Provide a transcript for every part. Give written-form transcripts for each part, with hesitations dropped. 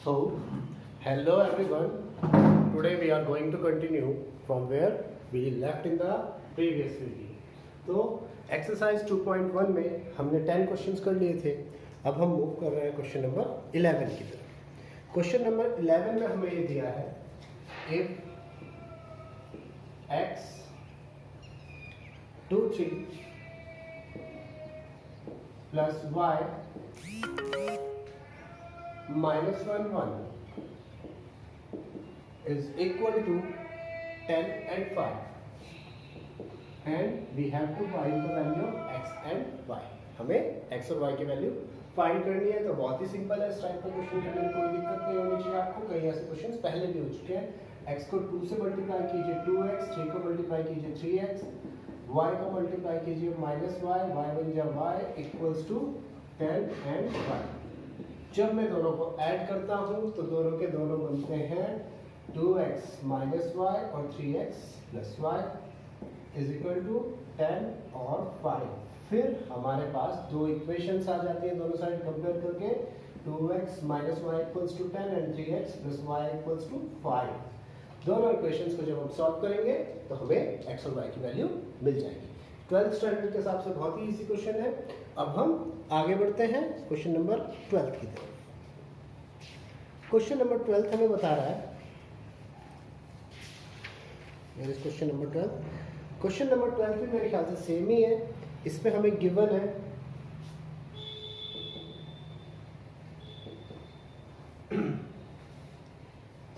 So, hello everyone. Today we are going to continue from where we left in the previous video. तो exercise 2.1 में हमने 10 questions कर लिए थे. अब हम मूव कर रहे हैं क्वेश्चन नंबर 11 की तरफ. क्वेश्चन नंबर 11 में हमें ये दिया है if x 2 3 plus y minus 1 1 is equal to 10 and 5 and we have to find the value of x and y. हमें x और y की वैल्यू फाइंड करनी है. तो बहुत ही सिंपल है. इस टाइप का क्वेश्चन करने में कोई दिक्कत नहीं होनी चाहिए आपको. कई ऐसे क्वेश्चंस पहले भी हो चुके हैं. x को 2 से मल्टीप्लाई कीजिए 2x, 3 को मल्टीप्लाई कीजिए 3x, y को मल्टीप्लाई कीजिए -y, y बन जाए y इक्वल्स टू 10 एंड 5. जब मैं दोनों को ऐड करता हूं तो दोनों के दोनों बनते हैं 2x minus y और 3x plus y is equal to 10 और 5. फिर हमारे पास दो इक्वेशंस आ जाती हैं दोनों साइड कंपेयर करके. 2x minus y equals to 10 and 3x plus y equals to 5. दोनों इक्वेशंस को जब हम सॉल्व करेंगे तो हमें x और y की वैल्यू मिल जाएगी. 12th स्टैंडर्ड के हिसाब से बहुत ही इजी क्वेश्चन है. अब हम आगे बढ़ते हैं क्वेश्चन नंबर 12 की तरफ. क्वेश्चन नंबर 12 हमें बता रहा है क्वेश्चन नंबर 12. क्वेश्चन नंबर 12 भी मेरे ख्याल से सेम ही है. इसमें हमें गिवन है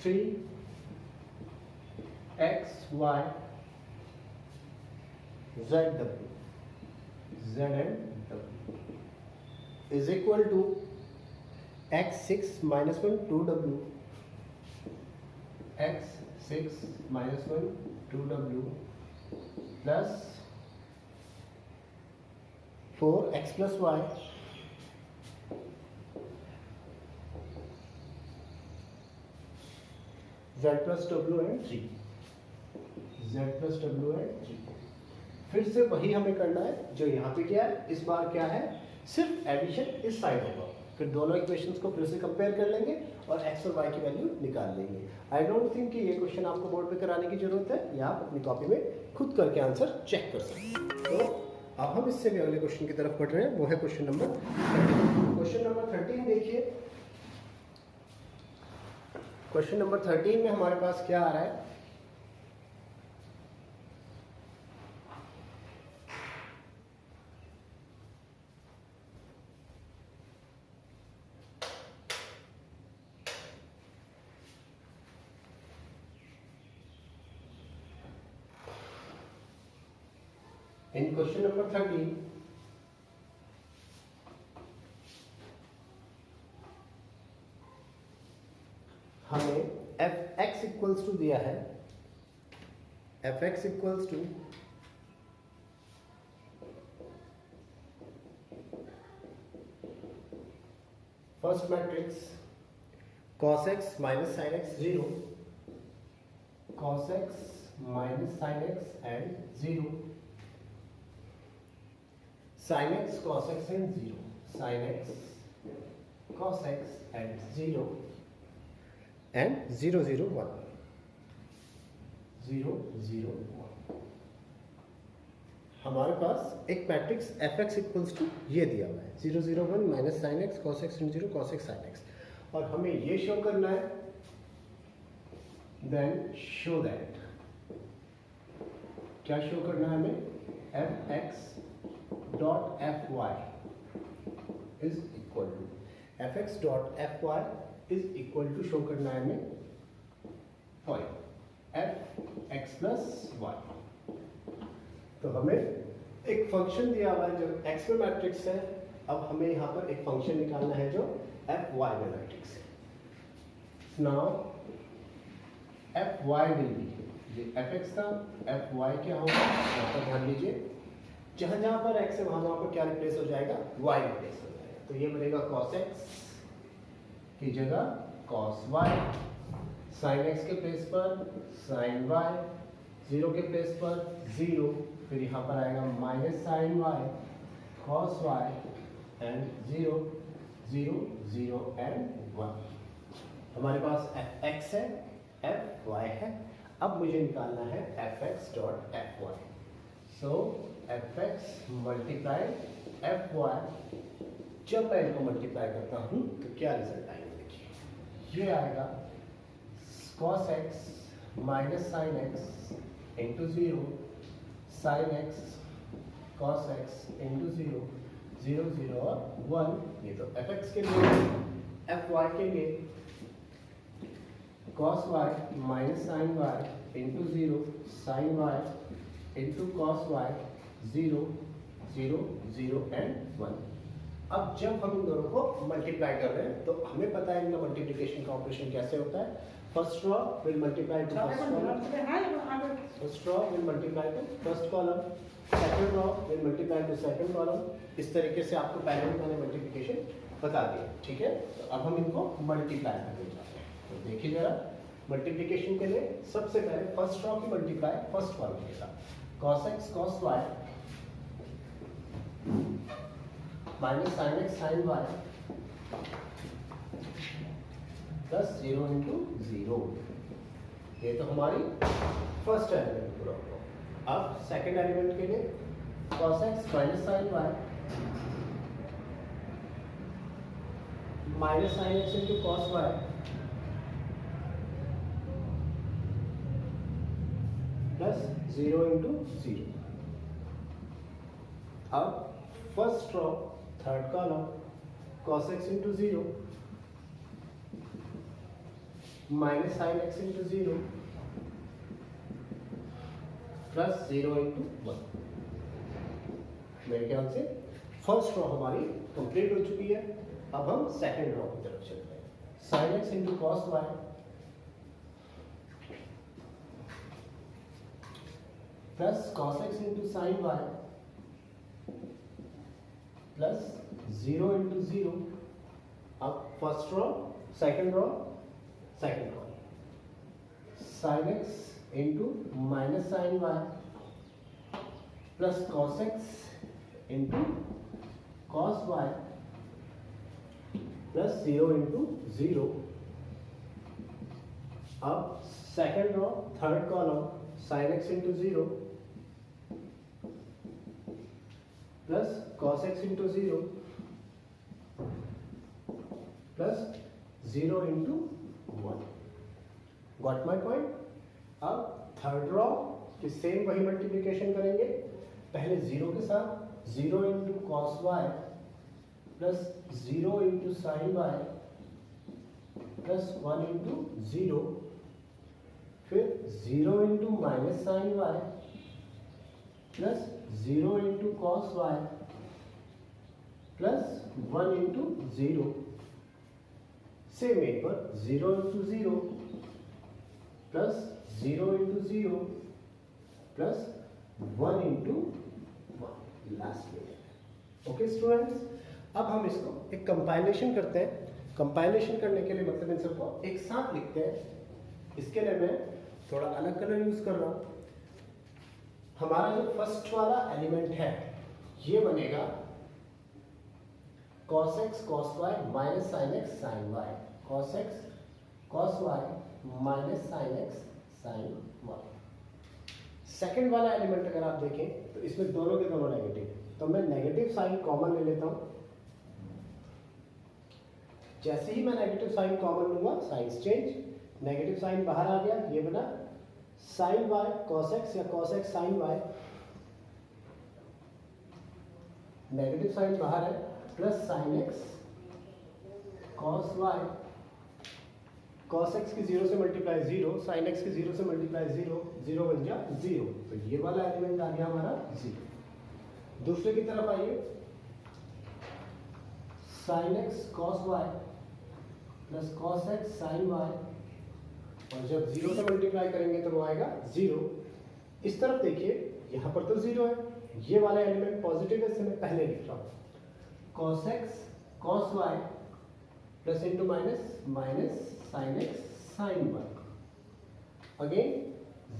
three x Y Z W Z and W is equal to x6 minus 1 2w x6 minus 1 2w plus 4x plus y z plus w and 3 z plus w and 3. फिर से वही हमें करना है जो यहाँ पे किया है. इस बार क्या है, सिर्फ एडिशन इस साइड होगा. फिर दोनों इक्वेशंस को फिर से कंपेयर कर लेंगे और x और y की वैल्यू निकाल लेंगे. आई डोंट थिंक कि ये क्वेश्चन आपको बोर्ड पे कराने की जरूरत है. या आप अपनी कॉपी में खुद करके आंसर चेक कर सकते हैं. तो अब हम इससे भी अगले क्वेश्चन की तरफ बढ़ रहे हैं. वो है क्वेश्चन नंबर 13. क्वेश्चन नंबर 13 देखिए. क्वेश्चन नंबर 13 में हमारे पास क्या आ रहा है, in question number 13 हमें fx इक्वल्स टू दिया है. fx equals to first matrix cos x minus sin x 0, cos x minus sin x and 0, sin x cos x and 0, sin x cos x and 0 and 0 0 1 0 0 1. हमारे पास एक matrix fx equals to ये दिया हुआ है 0 0 1 minus sine x cos x and 0 cos x sine x. और हमें ये show करना है. देन शो दैट क्या शो करना है हमें, fx dot fy is equal to fx dot fy is equal to show करना है हमें fx plus y. तो हमें एक फंक्शन दिया हुआ है जो x में मैट्रिक्स है. अब हमें यहाँ पर एक फंक्शन निकालना है जो fy में मैट्रिक्स है. नाउ fy विल बी, ये fx था, fy क्या होगा यहाँ पर ध्यान दीजिए. जहां जहां पर x है वहां पर क्या रिप्लेस हो जाएगा, y रिप्लेस हो जाएगा. तो ये बनेगा cos x की जगह cos y, sin x के प्लेस पर sin y, 0 के प्लेस पर 0, फिर यहाँ पर आएगा minus sin y cos y and 0 0 0 and 1. हमारे पास एफ एक्स है, एफ वाई है। अब मुझे निकालना है f x dot f y. So f x multiply f y, जब मैं इनको मल्टीप्लाई करता हूँ तो क्या रिजल्ट आएगा, देखिए ये आएगा cos x minus sine x into zero, sine x cos x into zero, zero zero और वन। ये तो एफ एक्स के लिए। एफ वाई के लिए cos y minus sine y into zero, sine y into cos y, zero zero zero and one. अब जब हम इन दोनों को मल्टीप्लाई कर रहे हैं तो हमें पता है इनका मल्टीप्लिकेशन का ऑपरेशन कैसे होता है। First raw will multiply two first column, first raw will multiply two first column, second raw will multiply two second column. इस तरीके से आपको पहले भी मैंने मल्टीप्लिकेशन बता दिया, ठीक है। तो अब हम इनको मल्टीप्लाई करने जाते हैं। तो देखिए जरा, मल्टीप्लिकेशन के लिए सबसे पहले फर्स्ट रॉ की मल्टीप्लाई फर्स्ट कॉलम के साथ, cos x cos y minus sine x sine y plus zero into zero. ये तो हमारी फर्स्ट एलिमेंट पूरा होगा। अब सेकंड एलिमेंट के लिए cos x minus sine y minus sine x into cos y plus zero into zero. अब first row third column, cos x into zero minus sine x into zero plus zero into one. मेरे ख्याल से first raw हमारी complete हो चुकी है। अब हम सेकंड रॉ की तरफ चलते हैं। Sine x into cos y plus cos x into sine y plus zero into zero. अब first row second row, second row sine x into minus sine y plus cos x into cos y plus zero into zero. अब second row third column, sine x into zero plus cos x into zero plus zero into one. Got my point. अब third row की same वही multiplication करेंगे, पहले zero के साथ, zero into cos y plus zero into sine y plus one into zero, फिर zero into minus sine y plus zero into cos y plus one into zero. Same एक पर zero into zero plus zero into zero plus one into one last में। Okay students, अब हम इसको एक compilation करते हैं। कंपाइलेशन करने के लिए मतलब इन सबको एक साथ लिखते हैं। इसके लिए मैं थोड़ा अलग कलर यूज कर रहा हूं। हमारा जो फर्स्ट वाला एलिमेंट है ये बनेगा cos x cos y minus sine x sine y, cos x cos y minus sine x sine y। Second वाला एलिमेंट अगर आप देखें तो इसमें दोनों के दोनों नेगेटिव, तो मैं नेगेटिव साइन कॉमन ले लेता हूं। जैसे ही मैं नेगेटिव साइन कॉमन लूंगा, साइंस चेंज, नेगेटिव साइन बाहर आ गया, ये बना साइन y cos x या cos x sine y। Negative sign बाहर है, plus sine x cos y, cos x की जीरो से मल्टीप्लाई जीरो, साइन x की जीरो से मल्टीप्लाई जीरो, जीरो बन गया जीरो। तो ये वाला एलिमेंट आ गया हमारा जीरो। दूसरे की तरफ आइए, sine x cos y plus cos x sine y, और जब जीरो से मल्टीप्लाई करेंगे तो वो आएगा जीरो। इस तरफ देखिए, यहां पर तो जीरो है, ये वाला एलिमेंट पॉजिटिव है, इसे मैं पहले लिख रहा हूं। cos x cos y plus into minus minus sine x sine y। Again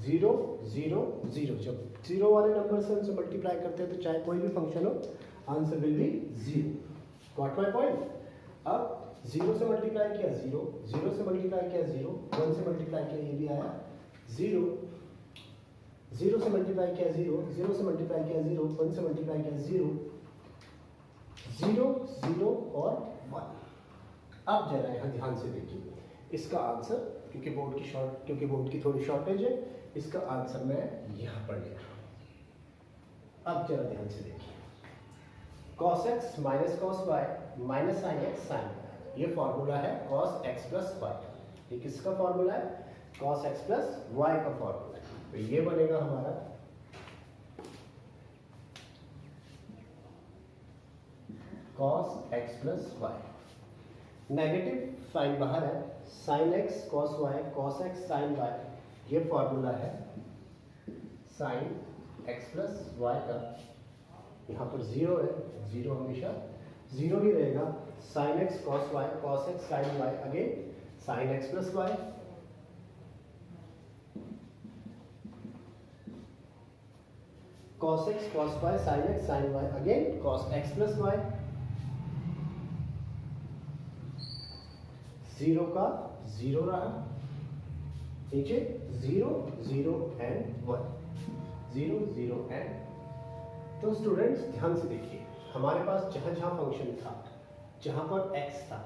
zero zero zero, जब जीरो वाले नंबर से उनसे मल्टीप्लाई करते हैं तो चाहे कोई भी फंक्शन हो, answer will be zero. Got my point. अब जीरो से मल्टीप्लाई किया जीरो, जीरो से मल्टीप्लाई किया 0, 1 से मल्टीप्लाई किया ये भी आया 0, 0 से मल्टीप्लाई किया 0, 0 से मल्टीप्लाई किया 0, 1 से मल्टीप्लाई किया 0, 0 0 और 1। अब जरा यहाँ ध्यान से देखिए इसका आंसर, क्योंकि बोर्ड की थोड़ी शॉर्टेज है, इसका आंसर मैं यहाँ पर लिख रहा हूँ। अब जरा ध्यान से देखिए, cos x minus cos y minus sin x sin y, ये फॉर्मूला है cos x प्लस y। ये किसका फॉर्मूला है? cos x प्लस y का फॉर्मूला है। तो ये बनेगा हमारा cos x plus y। Negative sign बाहर है, sin x cos y cos x sin y, ये फॉर्मूला है sin x प्लस y का। यहाँ पर 0 है, 0 हमेशा 0 ही रहेगा। sin x cos y cos x sin y, again sin x plus y, cos x cos y sin x sin y, again cos x plus y। 0 का 0 रहा, नीचे 0 0 एंड 1, 0 0 एंड। तो स्टूडेंट्स ध्यान से देखिए, हमारे पास जहां जहां फंक्शन था, जहां पर x था,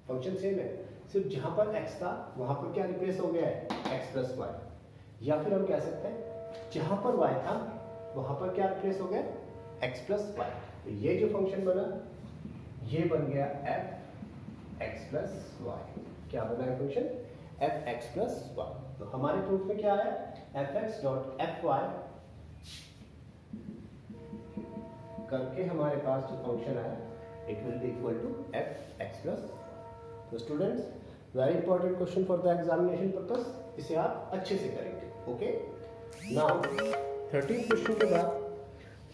फंक्शन सेम है, सिर्फ जहां पर x था वहां पर क्या रिप्लेस हो गया है? x plus y। या फिर हम कह सकते हैं जहां पर y था वहां पर क्या रिप्लेस हो गया? x plus y। तो ये जो फंक्शन बना ये बन गया f x प्लस y। क्या बना है function? f x plus y। तो हमारे प्रूफ में क्या आया? f x dot f y करके हमारे पास जो फंक्शन आया it will be equal to f x plus. तो students very important question for the examination purpose, इसे आप अच्छे से करेंगे। ओके, नाउ 13 क्वेश्चन के बाद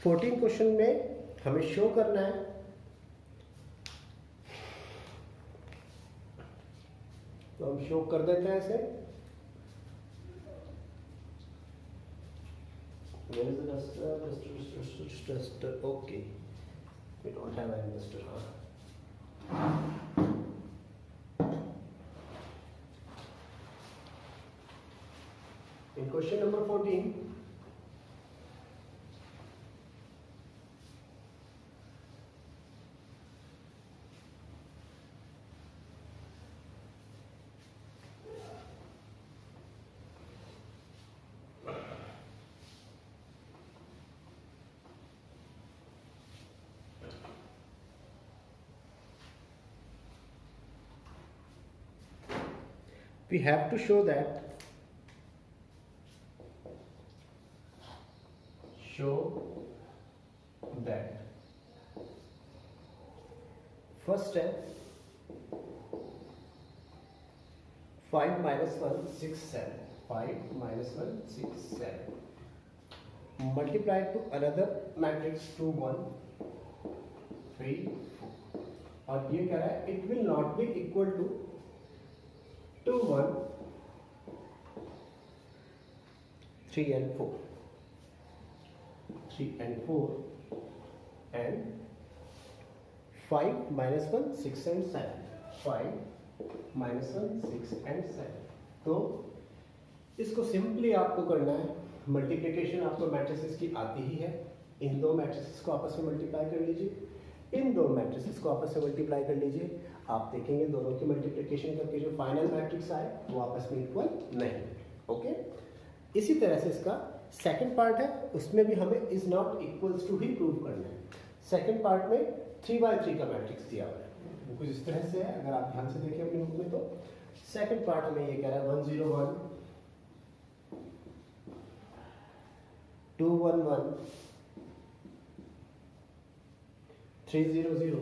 14 क्वेश्चन में हमें शो करना है तो हम शो कर देते हैं इसे। Where is the duster? Duster. Okay, we don't have any duster. In question number 14, we have to show that first step 5 minus 1 6 7, 5 minus 1 6 7 multiplied to another matrix 2 1 3 4 और ये कह रहा है it will not be equal to 2 1 3 and 4 and 5 minus 1 6 and 7, 5 minus 1 6 and 7। तो इसको simply आपको करना है, मल्टीप्लिकेशन आपको मैट्रिसेस की आती ही है, इन दो मैट्रिसेस को आपस में मल्टीप्लाई कर लीजिए, इन दो मैट्रिसेस को आपस में मल्टीप्लाई कर लीजिए, आप देखेंगे दोनों की मल्टीप्लिकेशन करके जो फाइनल मैट्रिक्स आए वो आपस में इक्वल नहीं। ओके, इसी तरह से इसका सेकंड पार्ट है, उसमें भी हमें इज नॉट इक्वल्स टू ही प्रूव करना है। सेकंड पार्ट में 3/3 का मैट्रिक्स दिया हुआ है, वो कुछ इस तरह से है, अगर आप ध्यान से देखें अपनी बुक में तो सेकंड पार्ट हमें ये कह रहा है 1 0 1 2 1 1 3 0 0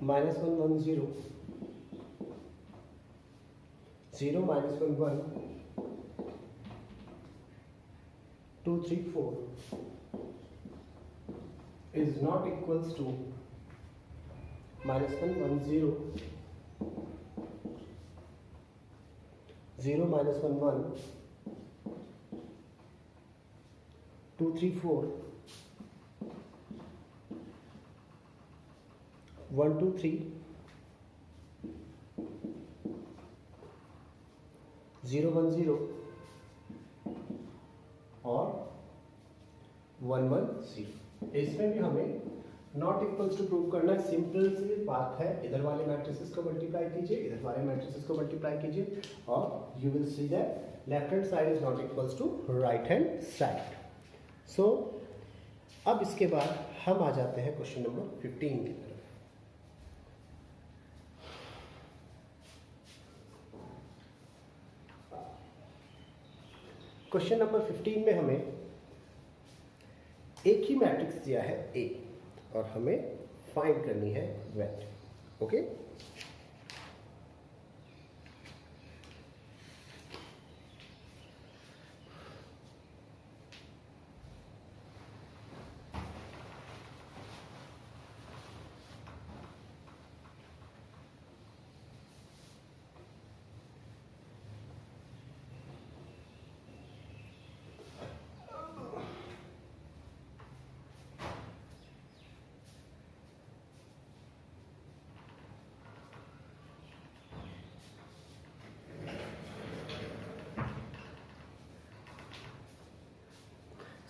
minus 1 1 0 0 minus 1 1 2 3 4 is not equals to minus 1 1 0 0 minus 1 1 2 3 4 1 2 3 0 1 0 और 1 1 0। इसमें भी हमें नॉट इक्वल्स टू प्रूव करना है। सिंपल सी बात है, इधर वाले मैट्रिसेस को मल्टीप्लाई कीजिए, इधर वाले मैट्रिसेस को मल्टीप्लाई कीजिए और you will see that left hand side is not equals to right hand side. So अब इसके बाद हम आ जाते हैं क्वेश्चन नंबर 15 की तरफ। क्वेश्चन नंबर 15 में हमें एक ही मैट्रिक्स दिया है ए और हमें फाइंड करनी है वैल्यू। ओके,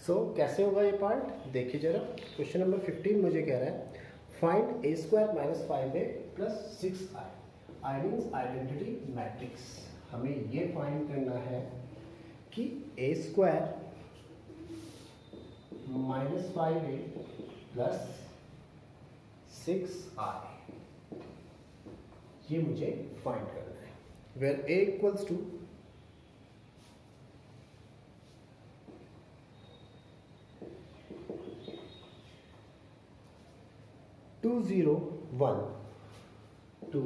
सो कैसे होगा ये पार्ट देखिए जरा। क्वेश्चन नंबर 15 मुझे कह रहा है find a square minus 5a plus 6i आइडेंस आइडेंटिटी मैट्रिक्स। हमें ये फाइंड करना है कि ए square minus 5a plus 6i ये मुझे फाइंड करना है, where a equals to 2 0 1 2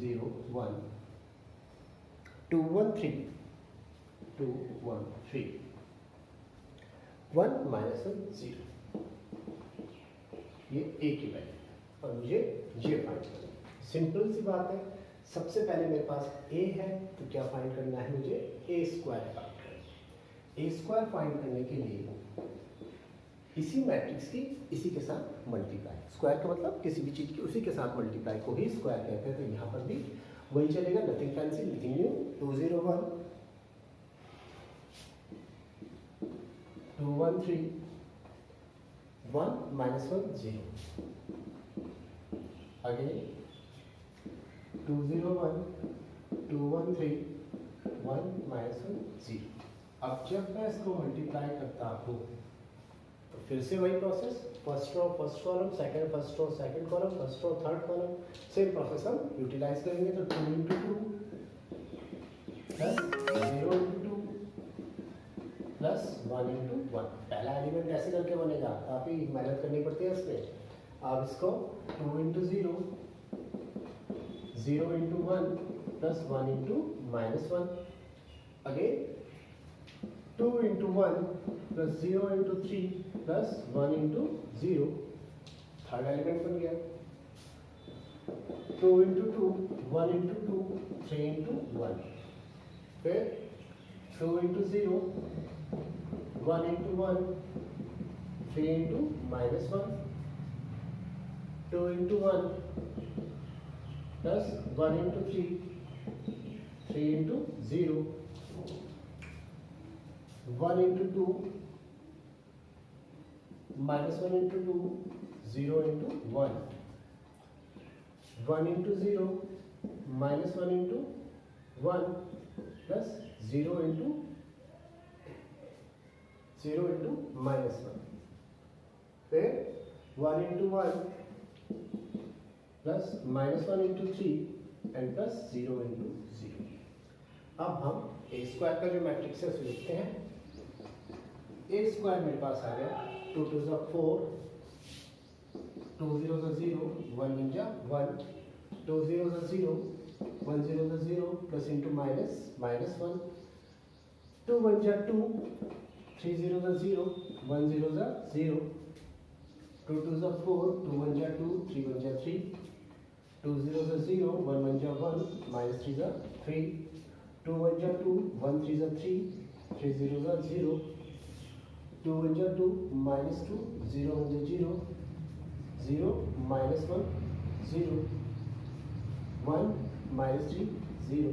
0 1 2 1 3 2 1 3 1 minus 1 0। ये ए की वैल्यू और मुझे ये फाइंड करना है। सिंपल सी बात है, सबसे पहले मेरे पास ए है तो क्या फाइंड करना है मुझे, ए स्क्वायर फाइंड करना है। ए स्क्वायर फाइंड करने के लिए इसी मैट्रिक्स की इसी के साथ मल्टीप्लाई, स्क्वायर का मतलब किसी भी चीज की उसी के साथ मल्टीप्लाई को ही स्क्वायर कहते हैं। तो यहाँ पर भी वही चलेगा, nothing fancy nothing new. 2 0 1 2 1 3 1 minus 1 0 again 2 0 1 2 1 3 1 minus 1 0। अब जब मैं इसको मल्टीप्लाई करता हूँ तो फिर से वही process, first row first column, second first row second column, first row third column, same process हम यूटिलाइज करेंगे। तो 2 into 2 plus 0 into 2 plus 1 into 1। पहला एलिमेंट ऐसे करके बनेगा, काफी मेहनत करनी पड़ती है इसमें। अब इसको 2 into 0 0 into 1 plus 1 into minus 1 again 2 into 1 plus 0 into 3 plus 1 into 0। Third element बन गया। 2 into 2 1 into 2 3 into 1। फिर 2 into 0 1 into 1 3 into minus 1। 2 into 1 plus 1 into 3 3 into 0। 1 into 2 minus 1 into 2 0 into 1। 1 into 0 minus 1 into 1 plus 0 into minus 1। फिर 1 into 1 plus minus 1 into 3 and plus 0 into 0। अब हम ए square का जो matrix है उसे लिखते हैं। ए स्क्वायर मेरे पास आ गया 2 2 4 2 0 0 1 1 1 2 0 0 1 0 0 plus into minus minus 1 2 1 2 3 0 0 1 0 0 2 2 4 2 1 2 3 1 3 2 0 0 1 1 1 minus 3 3 2 1 2 1 3 3 3 0 0 2 1 2 minus 2 0 1 0 0 minus 1 0, 1 minus 3 0।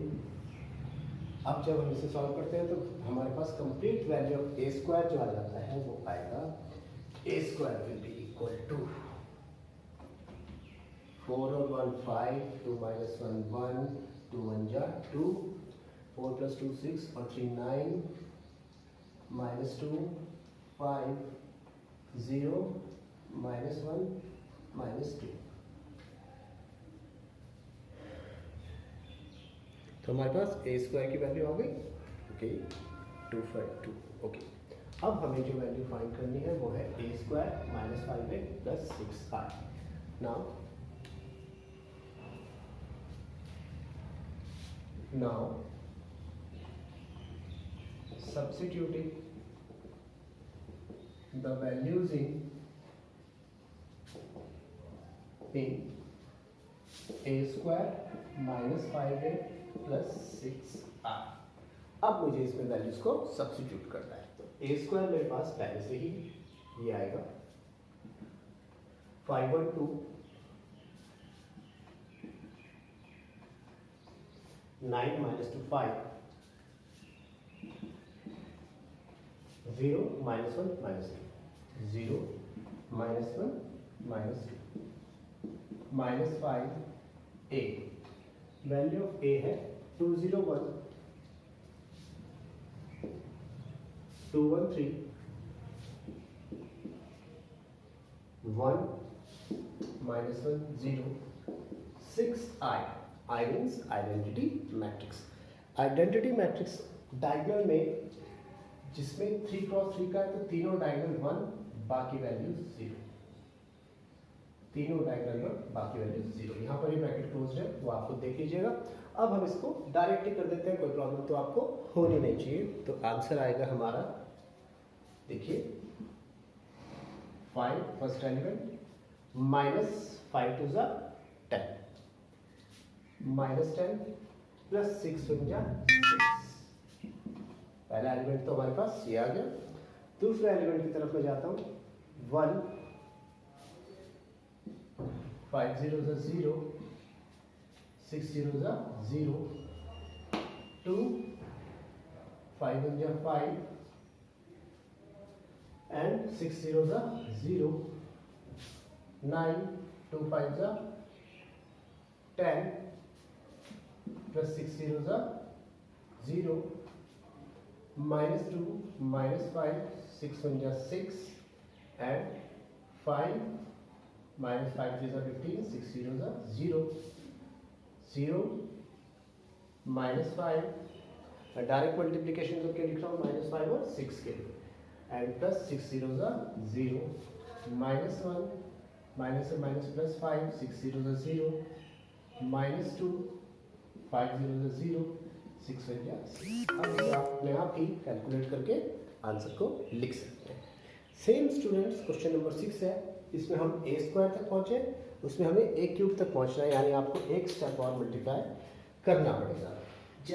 अब जब हम इसे सॉल्व करते हैं तो हमारे पास complete value of a square जो आ जाता है वो आएगा a square will be equal to 4 और 1 5, 2 minus 1 1, 2 1 जा 2, 4 plus 2 6 और 3 9, minus 2 5 0 minus 1 minus 2। तो हमारे पास ए स्क्वायर की वैल्यू आ गई, ओके 252। ओके, अब हमें जो वैल्यू फाइंड करनी है वो है a square minus 5a plus 6i। now substituting the values in a square minus 5a plus 6i। अब मुझे इसमें वैल्यूज को सब्स्टिट्यूट करना है। तो ए स्क्वायर मेरे पास पहले से ही ये आएगा 5 और 2 9 minus 2 5, 0 minus 1 minus 2, 0 minus 1 minus 2, minus 5 a। Value of a है 201, 213, 1 minus 1 0, 6i। I means identity matrix. Identity matrix diagonal में जिसमें 3 क्रॉस 3 का है तो तीनों डायगोनल 1, बाकी वैल्यू 0। तीनों डायगोनल 1, बाकी वैल्यू 0। यहाँ पर ये ब्रैकेट क्लोज है, वो आप खुद देख लीजिएगा। अब हम इसको डायरेक्टली कर देते हैं, कोई प्रॉब्लम तो आपको होनी नहीं चाहिए। तो आंसर आएगा हमारा, देखिए 5 फर्स्ट एलिमेंट माइनस 5 टू ज़ा 10, माइनस 10 प्लस 6 1 जा 6। पहला एलिमेंट तो हमारे पास ये आ गया। दूसरे एलिमेंट की तरफ मैं जाता हूँ। 1 5 0 जा 0, 6 0 जा 0, 2 5 1 जा 5 एंड 6 0 जा 0, 9 2 5 जा 10 प्लस 6 0 जा 0, minus 2 minus 5, 6 1 जा 6 and 5 minus 5 3 जा 15, 6 0 जा 0, 0 minus 5। डायरेक्ट मल्टीप्लीकेशन करके लिख रहा हूँ माइनस 5 और 6 के लिए, एंड प्लस 6 0 जा 0, माइनस 1 माइनस से माइनस प्लस 5, 6 0 जा 0, माइनस 2 5 0 जा 0, 6 1 जा 6। अब आप अपने आप ही कैलकुलेट करके आंसर को लिख सकते हैं। सेम स्टूडेंट्स, क्वेश्चन नंबर 6 है, इसमें हम ए स्क्वायर तक पहुँचे, उसमें हमें ए क्यूब तक पहुँचना है, यानी आपको एक स्टेप और मल्टीप्लाई करना पड़ेगा।